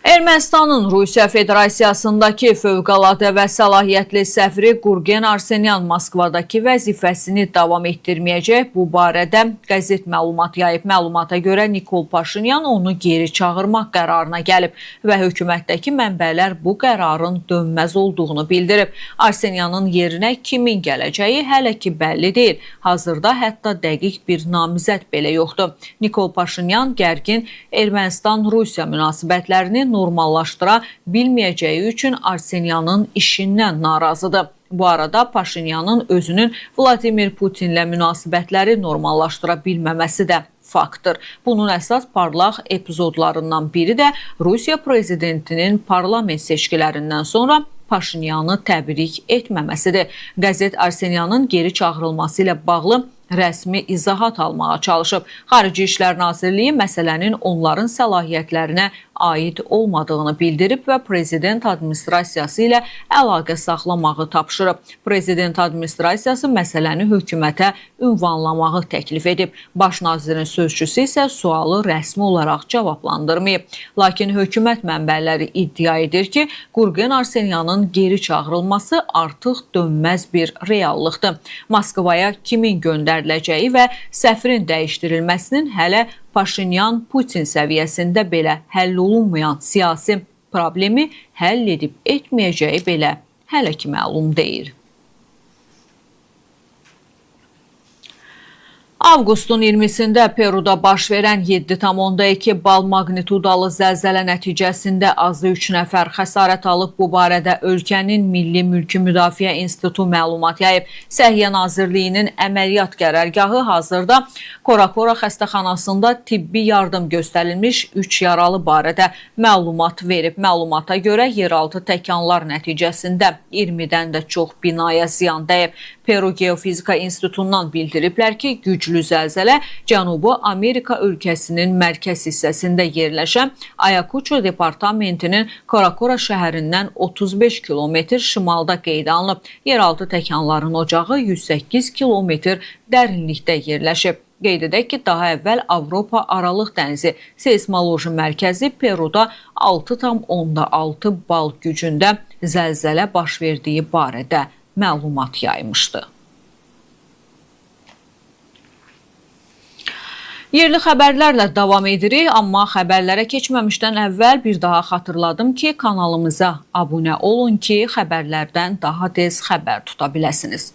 Ermənistanın Rusiya Federasiyasındakı fövqəladə və səlahiyyətli səfiri Gurgen Arsenyan Moskvadakı vəzifəsini davam etdirməyəcək. Bu barədə qəzet məlumat yayıb. Məlumata görə Nikol Paşinyan onu geri çağırmaq qərarına gəlib və hökumətdəki mənbələr bu qərarın dönməz olduğunu bildirib. Arsenyanın yerinə kimin gələcəyi hələ ki bəlli deyil. Hazırda hətta dəqiq bir namizəd belə yoxdur. Nikol Paşinyan gərgin Ermənistan-Rusiya münasibətlərini normallaşdıra bilməyəcəyi üçün Arsenyanın işindən narazıdır. Bu arada Paşinyanın özünün Vladimir Putinlə münasibətləri normallaşdıra bilməməsi də faktdır. Bunun əsas parlaq epizodlarından biri də Rusiya prezidentinin parlament seçkilərindən sonra Paşinyanı təbrik etməməsidir. Qəzet Arsenyanın geri çağırılması ilə bağlı rəsmi izahat almağa çalışıb. Xarici İşlər Nazirliyi məsələnin onların səlahiyyətlərinə aid olmadığını bildirib və prezident administrasiyası ilə əlaqə saxlamağı tapşırıb. Prezident administrasiyası məsələni hökumətə ünvanlamağı təklif edib. Baş nazirin sözçüsü isə sualı rəsmi olaraq cavablandırmayıb. Lakin hökumət mənbələri iddia edir ki, Gurgen Arsenyanın geri çağırılması artıq dönməz bir reallıqdır. Moskvaya kimin göndəriləcəyi və səfirin dəyişdirilməsinin hələ Paşinyan-Putin səviyyəsində belə həll olunmayan siyasi problemi həll edib etməyəcəyi belə hələ ki məlum deyil. Avqustun 20-sində Peruda baş verən 7,2 bal magnitudalı zəlzələ nəticəsində azı 3 nəfər xəsarət alıb. Bu barədə ölkənin Milli Mülki Müdafiə İnstitutu məlumat yayıb. Səhiyyə Nazirliyinin əməliyyat qərargahı hazırda Korakora xəstəxanasında tibbi yardım göstərilmiş 3 yaralı barədə məlumat verib. Məlumata görə yeraltı təkanlar nəticəsində 20-dən də çox binaya ziyan dəyib. Peru Geofizika İnstitutundan bildiriblər ki, güclü zəlzələ Cənubi Amerika ölkəsinin mərkəz hissəsində yerləşən Ayacucho departamentinin Korakora şəhərindən 35 kilometr şimalda qeydə alınıb. Yeraltı təkanların ocağı 108 kilometr dərinlikdə yerləşib. Qeyd edək ki, daha əvvəl Avropa Aralıq Dənizi Seysmoloji Mərkəzi Peruda 6,6 bal gücündə zəlzələ baş verdiyi barədə məlumat yaymışdı. Yerli xəbərlərlə davam edirik, amma xəbərlərə keçməmişdən əvvəl bir daha xatırladım ki, kanalımıza abunə olun ki, xəbərlərdən daha tez xəbər tuta biləsiniz.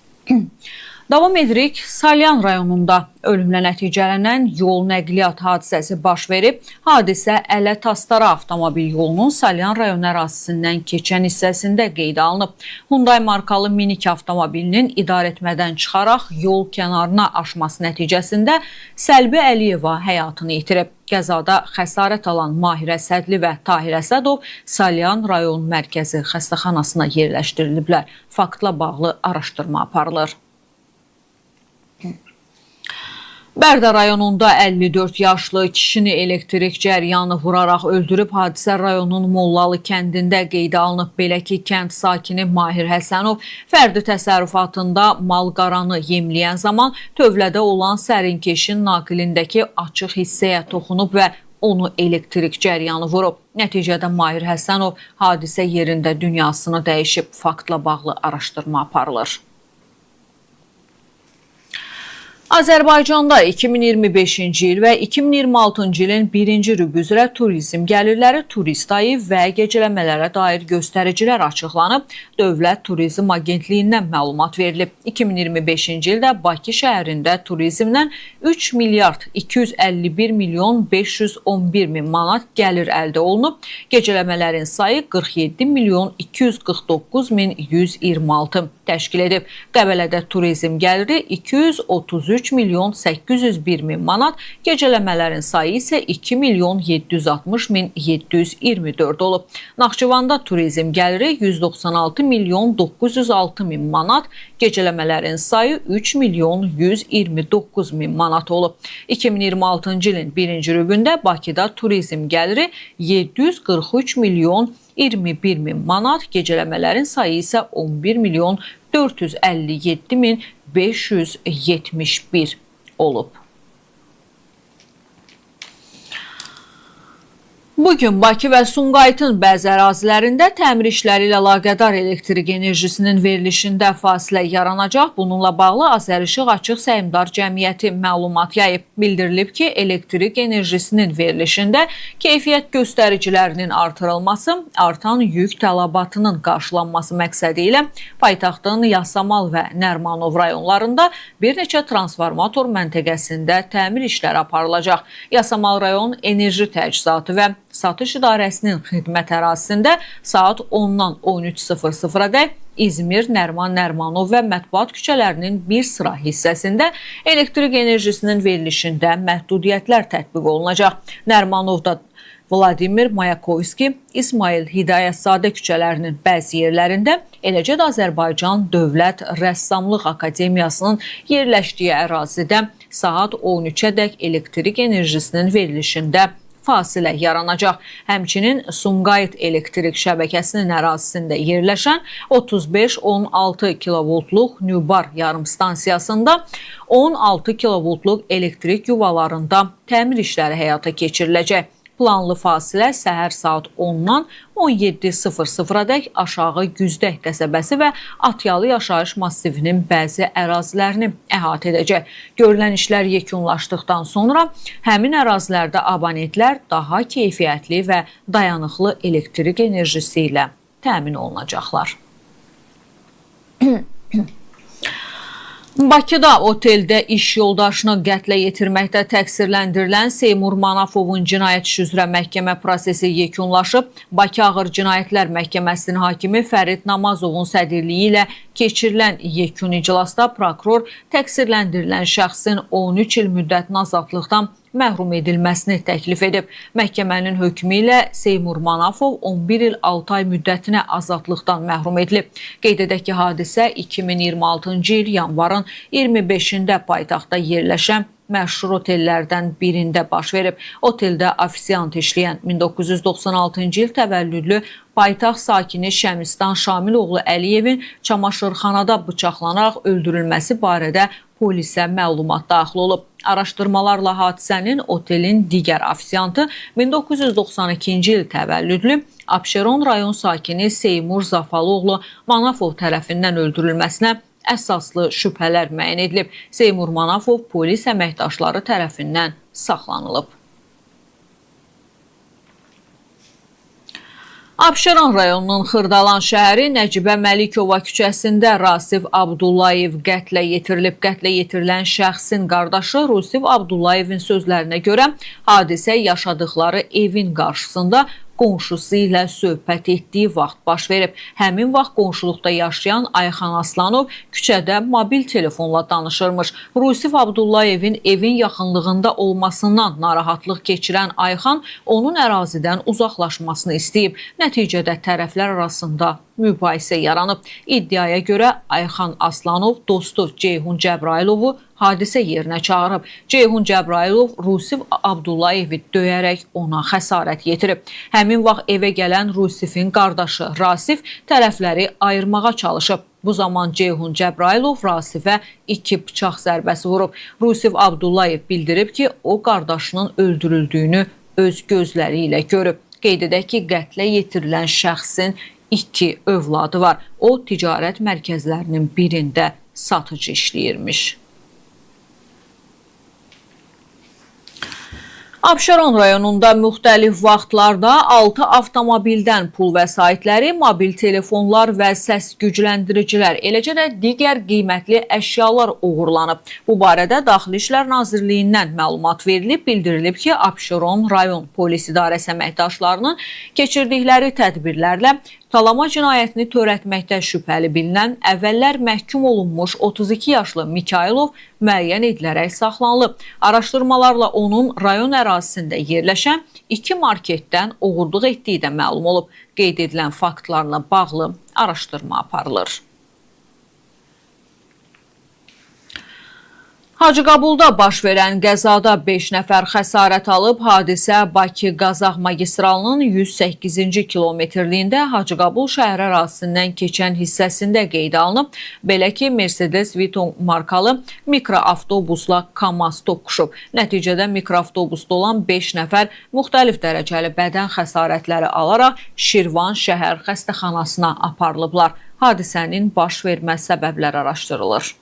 Davam edirik. Salyan rayonunda ölümlə nəticələnən yol nəqliyyat hadisəsi baş verib. Hadisə Ələ-Tastara avtomobil yolunun Salyan rayon ərazisindən keçən hissəsində qeydə alınıb. Hyundai markalı minik avtomobilinin idarəetmədən çıxaraq yol kənarına aşması nəticəsində Səlbi Əliyeva həyatını itirib. Qəzada xəsarət alan Mahirə Sədli və Tahir Əsədov Salyan rayon mərkəzi xəstəxanasına yerləşdiriliblər. Faktla bağlı araşdırma aparılır. Bərdə rayonunda 54 yaşlı kişini elektrik cəryanı vuraraq öldürüb. Hadisə rayonun Mollalı kəndində qeydə alınıb. Belə ki, kənd sakini Mahir Həsənov fərdi təsərrüfatında mal-qaranı yemləyən zaman tövlədə olan sərinkeşin naqilindəki açıq hissəyə toxunub və onu elektrik cəryanı vurub. Nəticədə Mahir Həsənov hadisə yerində dünyasını dəyişib. Faktla bağlı araşdırma aparılır. Azərbaycanda 2025-ci il və 2026-cı ilin birinci rübü üzrə turizm gəlirləri, turist ayı və gecələmələrə dair göstəricilər açıqlanıb. Dövlət Turizm Agentliyindən məlumat verilib. 2025-ci ildə Bakı şəhərində turizmdən 3 milyard 251 milyon 511 min manat gəlir əldə olunub. Gecələmələrin sayı 47 milyon 249 min 126 təşkil edib. Qəbələdə turizm gəliri 233 milyon 801 min manat, gecələmələrin sayı isə 2 milyon 760 min 724 olub. Naxçıvanda turizm gəliri 196 milyon 906 min manat, gecələmələrin sayı 3 milyon 129 min manat olub. 2026-cı ilin birinci rübündə Bakıda turizm gəliri 743 milyon 21 min manat, gecələmələrin sayı isə 11 milyon 457 min 571 olub. Bugün Bakı və Sumqayıtın bəzi ərazilərində təmir işləri ilə əlaqədar elektrik enerjisinin verilişində fasilə yaranacaq. Bununla bağlı Azərişıq Açıq Səhmdar Cəmiyyəti məlumat yayıb. Bildirilib ki, elektrik enerjisinin verilişində keyfiyyət göstəricilərinin artırılması, artan yük tələbatının qarşılanması məqsədi ilə paytaxtın Yasamal və Nərmanov rayonlarında bir neçə transformator məntəqəsində təmir işləri aparılacaq. Yasamal rayon enerji təchizatı və Satış İdarəsinin xidmət ərazisində saat 10-dan 13:00-dək İzmir, Nərman, Nərmanov və Mətbuat küçələrinin bir sıra hissəsində elektrik enerjisinin verilişində məhdudiyyətlər tətbiq olunacaq. Nərmanovda Vladimir Mayakovski, İsmail Hidayətzadə küçələrinin bəzi yerlərində, eləcə də Azərbaycan Dövlət Rəssamlıq Akademiyasının yerləşdiyi ərazidə saat 13-ədək elektrik enerjisinin verilişində fasilə yaranacaq. Həmçinin Sumqayıt elektrik şəbəkəsinin ərazisində yerləşən 35-16 kilovoltluq Nübar yarımstansiyasında 16 kilovoltluq elektrik yuvalarında təmir işləri həyata keçiriləcək. Planlı fasilə səhər saat 10-dan 17:00-dək aşağı Güzdək qəsəbəsi və Atyalı yaşayış massivinin bəzi ərazilərini əhatə edəcək. Görülən işlər yekunlaşdıqdan sonra həmin ərazilərdə abonentlər daha keyfiyyətli və dayanıqlı elektrik enerjisi ilə təmin olunacaqlar. Bakıda oteldə iş yoldaşını qətlə yetirməkdə təqsirləndirilən Seymur Manafovun cinayət işi üzrə məhkəmə prosesi yekunlaşıb. Bakı Ağır Cinayətlər Məhkəməsinin hakimi Fərid Namazovun sədrliyi ilə keçirilən yekun iclasda prokuror təqsirləndirilən şəxsin 13 il müddətinə azadlıqdan məhrum edilməsini təklif edib. Məhkəmənin hökmü ilə Seymur Manafov 11 il 6 ay müddətinə azadlıqdan məhrum edilib. Qeyd edək ki, hadisə 2026-cı il yanvarın 25-də paytaxtda yerləşən məşhur otellərdən birində baş verib. Oteldə ofisiant işləyən 1996-cı il təvəllüdlü paytaxt sakini Şəmistan Şamiloğlu Əliyevin çamaşırxanada bıçaqlanaraq öldürülməsi barədə polisə məlumat daxil olub. Araşdırmalarla hadisənin otelin digər ofisiantı 1992-ci il təvəllüdlü Abşeron rayon sakini Seymur Zafalıoğlu Manafov tərəfindən öldürülməsinə əsaslı şübhələr müəyyən edilib. Seymur Manafov polis əməkdaşları tərəfindən saxlanılıb. Abşeron rayonunun Xırdalan şəhəri Nəcibə Məlikova küçəsində Rasif Abdullayev qətlə yetirilib. Qətlə yetirilən şəxsin qardaşı Rusif Abdullayevin sözlərinə görə hadisə yaşadıkları evin qarşısında qonşusu ilə söhbət etdiyi vaxt baş verib. Həmin vaxt qonşuluqda yaşayan Ayxan Aslanov küçədə mobil telefonla danışırmış. Rusif Abdullayevin evin yaxınlığında olmasından narahatlıq keçirən Ayxan onun ərazidən uzaqlaşmasını istəyib. Nəticədə tərəflər arasında mübahisə yaranıb. İddiaya görə Ayxan Aslanov dostu Ceyhun Cəbrailovu hadisə yerinə çağırıb. Ceyhun Cəbrailov Rusif Abdullayevi döyərək ona xəsarət yetirib. Həmin vaxt evə gələn Rusifin qardaşı Rasif tərəfləri ayırmağa çalışıb. Bu zaman Ceyhun Cəbrailov Rasifə 2 bıçaq zərbəsi vurub. Rusif Abdullayev bildirib ki, o qardaşının öldürüldüyünü öz gözləri ilə görüb. Qeyd edək ki, qətlə yetirilən şəxsin 2 övladı var. O, ticarət mərkəzlərinin birində satıcı işləyirmiş. Abşeron rayonunda müxtəlif vaxtlarda 6 avtomobildən pul vəsaitləri, mobil telefonlar və səs gücləndiricilər, eləcə də digər qiymətli əşyalar oğurlanıb. Bu barədə Daxili İşlər Nazirliyindən məlumat verilib, bildirilib ki, Abşeron rayon polis idarəsi əməkdaşlarının keçirdikləri tədbirlərlə talama cinayətini törətməkdə şübhəli bilinən əvvəllər məhkum olunmuş 32 yaşlı Mikailov müəyyən edilərək saxlanılıb. Araşdırmalarla onun rayon ərazisində yerləşən 2 marketdən oğurluq etdiyi də məlum olub. Qeyd edilən faktlarla bağlı araşdırma aparılır. Hacıqabulda baş verən qəzada 5 nəfər xəsarət alıb. Hadisə Bakı-Qazax magistralının 108-ci kilometrliyində Hacıqabul şəhər ərazisindən keçən hissəsində qeydə alınıb. Belə ki, Mercedes Vito markalı mikroavtobusla KAMAZ toqquşub. Nəticədə mikroavtobusda olan 5 nəfər müxtəlif dərəcəli bədən xəsarətləri alaraq Şirvan şəhər xəstəxanasına aparılıblar. Hadisənin baş vermə səbəbləri araşdırılır.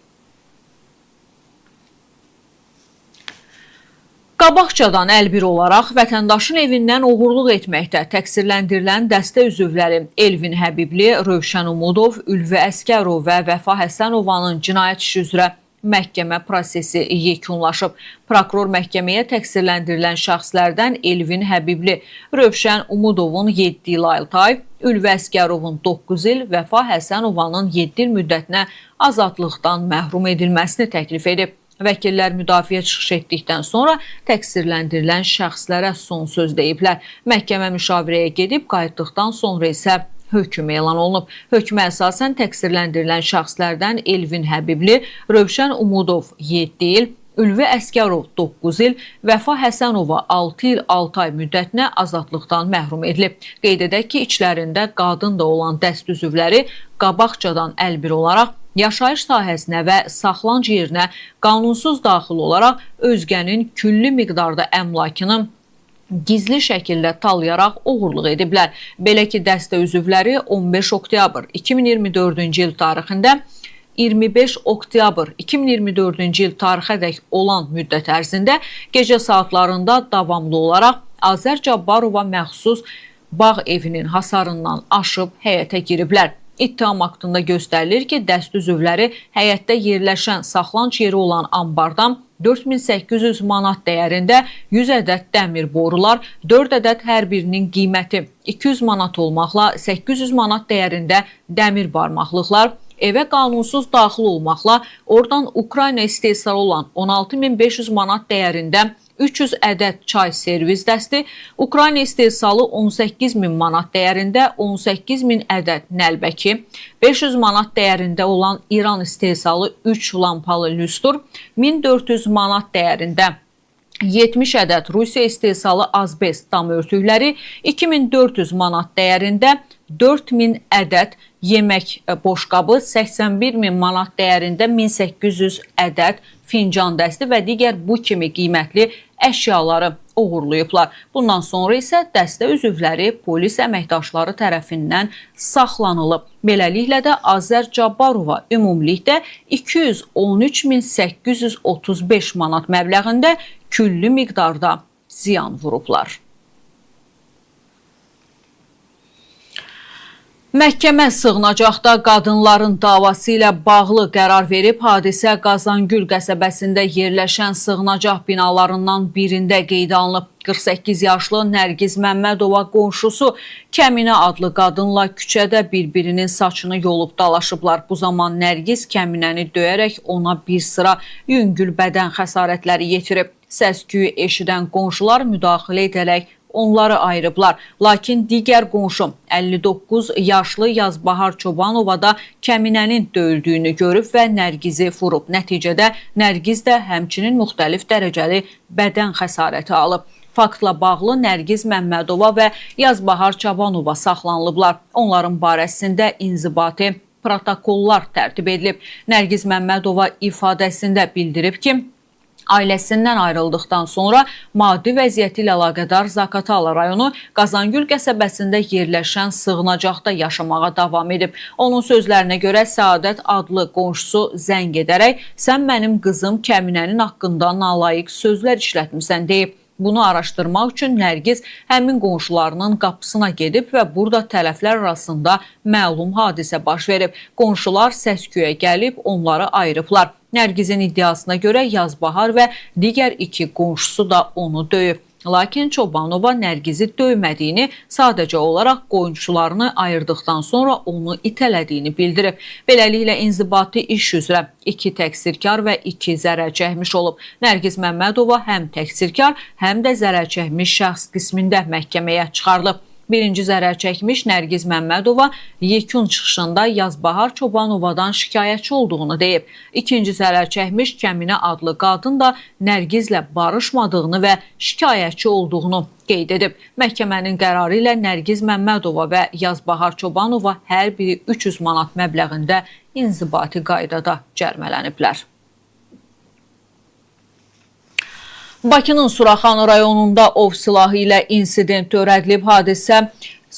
Qabaqcadan əlbir olaraq vətəndaşın evindən oğurluq etməkdə təqsirləndirilən dəstə üzvləri Elvin Həbibli, Rövşən Umudov, Ülvi Əskərov və Vəfa Həsənovanın cinayət işi üzrə məhkəmə prosesi yekunlaşıb. Prokuror məhkəməyə təqsirləndirilən şəxslərdən Elvin Həbibli, Rövşən Umudovun 7 il 6 ay, Ülvi Əskərovun 9 il, Vəfa Həsənovanın 7 il müddətinə azadlıqdan məhrum edilməsini təklif edib. Vəkillər müdafiə çıxış etdikdən sonra təqsirləndirilən şəxslərə son söz deyiblər. Məhkəmə müşavirəyə gedib, qayıtdıqdan sonra isə hökm elan olunub. Hökmə əsasən təqsirləndirilən şəxslərdən Elvin Həbibli, Rövşən Umudov 7 il, Ülvi Əsgərov 9 il, Vəfa Həsənova 6 il 6 ay müddətinə azadlıqdan məhrum edilib. Qeyd edək ki, içlərində qadın da olan dəst üzvləri qabaqcadan əlbir olaraq yaşayış sahəsinə və saxlanc yerinə qanunsuz daxil olaraq özgənin külli miqdarda əmlakını gizli şəkildə talayaraq oğurluq ediblər. Belə ki, dəstə üzvləri 15 oktyabr 2024-cü il tarixində 25 oktyabr 2024-cü il tarixədək olan müddət ərzində gecə saatlarında davamlı olaraq Azər Cabbarova məxsus bağ evinin hasarından aşıb həyətə giriblər. İttiham aktında göstərilir ki, dəst üzvləri həyətdə yerləşən saxlanc yeri olan ambardan 4800 manat dəyərində 100 ədəd dəmir borular, 4 ədəd hər birinin qiyməti 200 manat olmaqla 800 manat dəyərində dəmir barmaqlıqlar, evə qanunsuz daxil olmaqla oradan Ukrayna istehsalı olan 16500 manat dəyərində 300 ədəd çay servis dəsti, Ukrayna istehsalı 18000 manat dəyərində 18000 ədəd nəlbəki, 500 manat dəyərində olan İran istehsalı 3 lampalı lüstur, 1400 manat dəyərində 70 ədəd Rusiya istehsalı azbest dam örtükləri, 2400 manat dəyərində 4000 ədəd yemək boşqabı, 81000 manat dəyərində 1800 ədəd fincan dəsti və digər bu kimi qiymətli əşyaları uğurlayıblar. Bundan sonra isə dəstə üzvləri polis əməkdaşları tərəfindən saxlanılıb. Beləliklə də Azər Cabbarova ümumilikdə 213.835 manat məbləğində külli miqdarda ziyan vurublar. Məhkəmə sığınacaqda qadınların davası ilə bağlı qərar verib, hadisə Qazangül qəsəbəsində yerləşən sığınacaq binalarından birində qeydə alınıb. 48 yaşlı Nərgiz Məmmədova qonşusu Kəminə adlı qadınla küçədə bir-birinin saçını yolub dalaşıblar. Bu zaman Nərgiz Kəminəni döyərək ona bir sıra yüngül bədən xəsarətləri yetirib. Səs-küyü eşidən qonşular müdaxilə edərək onları ayırıblar. Lakin digər qonşu 59 yaşlı Yazbahar Çobanova da Kəminənin döyüldüyünü görüb və Nərgizi vurub. Nəticədə Nərgiz də həmçinin müxtəlif dərəcəli bədən xəsarəti alıb. Faktla bağlı Nərgiz Məmmədova və Yazbahar Çobanova saxlanılıblar. Onların barəsində inzibati protokollar tərtib edilib. Nərgiz Məmmədova ifadəsində bildirib ki, ailəsindən ayrıldıqdan sonra maddi vəziyyəti ilə əlaqədar Zaqatala rayonu Qazangül qəsəbəsində yerləşən sığınacaqda yaşamağa davam edib. Onun sözlərinə görə Səadət adlı qonşusu zəng edərək "Sən mənim qızım Kəminənin haqqında nalayiq sözlər işlətmisən" deyib. Bunu araşdırmaq üçün Nərgiz həmin qonşularının qapısına gedib və burada tərəflər arasında məlum hadisə baş verib. Qonşular səs-küyə gəlib onları ayırıblar. Nərgizin iddiasına görə Yazbahar və digər 2 qonşusu da onu döyüb. Lakin Çobanova Nərgizi döymədiyini, sadəcə olaraq qonşularını ayırdıqdan sonra onu itələdiyini bildirib. Beləliklə inzibati iş üzrə 2 təqsirkar və 2 zərər çəkmiş olub. Nərgiz Məmmədova həm təqsirkar, həm də zərər çəkmiş şəxs qismində məhkəməyə çıxarılıb. Birinci zərər çəkmiş Nərgiz Məmmədova yekun çıxışında Yazbahar Çobanovadan şikayətçi olduğunu deyib. İkinci zərər çəkmiş Kəminə adlı qadın da Nərgizlə barışmadığını və şikayətçi olduğunu qeyd edib. Məhkəmənin qərarı ilə Nərgiz Məmmədova və Yazbahar Çobanova hər biri 300 manat məbləğində inzibati qaydada cərmələniblər. Bakının Suraxanı rayonunda ov silahı ilə insident törədilib. Hadisə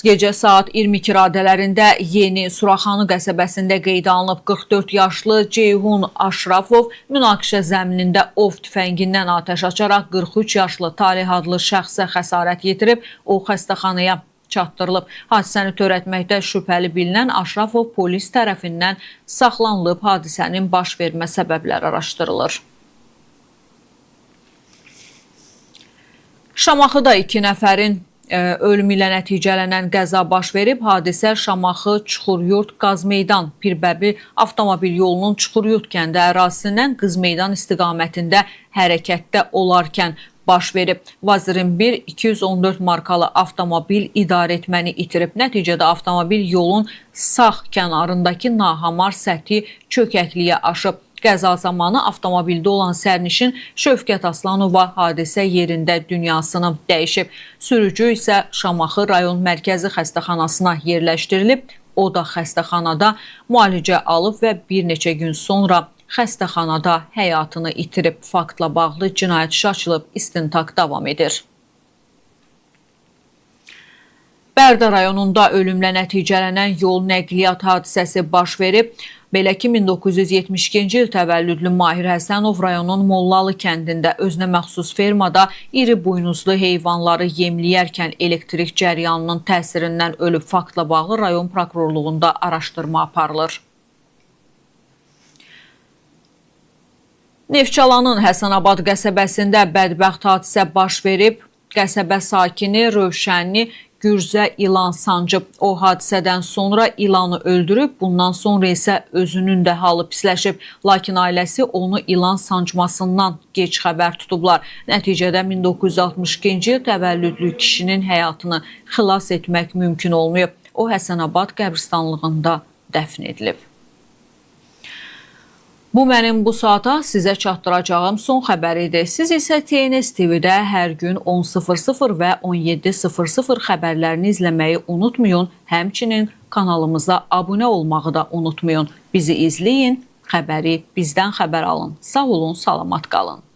gecə saat 22 radələrində Yeni Suraxanı qəsəbəsində qeydə alınıb. 44 yaşlı Ceyhun Aşrafov münaqişə zəminində ov tüfəngindən atəş açaraq 43 yaşlı Talih adlı şəxsə xəsarət yetirib. O xəstəxanaya çatdırılıb. Hadisəni törətməkdə şübhəli bilinən Aşrafov polis tərəfindən saxlanılıb. Hadisənin baş vermə səbəbləri araşdırılır. Şamaxıda 2 nəfərin ölüm ilə nəticələnən qəza baş verib. Hadisə Şamaxı Çuxuryurt Qazmeydan Pirbəbi avtomobil yolunun Çuxuryurt kəndi ərazisindən Qızmeydan istiqamətində hərəkətdə olarkən baş verib. Vazirin 214 markalı avtomobil idarəetməni itirib. Nəticədə avtomobil yolun sağ kənarındakı nahamar səthi çökəkliyə aşıb. Qəza zamanı avtomobildə olan sərnişin Şövkət Aslanova hadisə yerində dünyasını dəyişib. Sürücü isə Şamaxı rayon mərkəzi xəstəxanasına yerləşdirilib. O da xəstəxanada müalicə alıb və bir neçə gün sonra xəstəxanada həyatını itirib. Faktla bağlı cinayət işi açılıb, istintaq davam edir. Bərdə rayonunda ölümlə nəticələnən yol nəqliyyat hadisəsi baş verib. Belə ki, 1972-ci il təvəllüdlü Mahir Həsənov rayonun Mollalı kəndində özünə məxsus fermada iri buynuzlu heyvanları yemləyərkən elektrik cəryanının təsirindən ölüb. Faktla bağlı rayon prokurorluğunda araşdırma aparılır. Neftçalanın Həsənabad qəsəbəsində bədbəxt hadisə baş verib. Qəsəbə sakini Rövşənli Gürzə ilan sancıb. O hadisədən sonra ilanı öldürüb, bundan sonra isə özünün də halı pisləşib. Lakin ailəsi onu ilan sancmasından gec xəbər tutublar. Nəticədə 1962-ci il təvəllüdlü kişinin həyatını xilas etmək mümkün olmayıb. O Həsənabad qəbristanlığında dəfn edilib. Bu mənim bu saata sizə çatdıracağım son xəbər idi. Siz isə TNS TV-də hər gün 10:00 və 17:00 xəbərlərini izləməyi unutmayın. Həmçinin kanalımıza abunə olmağı da unutmayın. Bizi izləyin, xəbəri bizdən xəbər alın. Sağ olun, salamat qalın.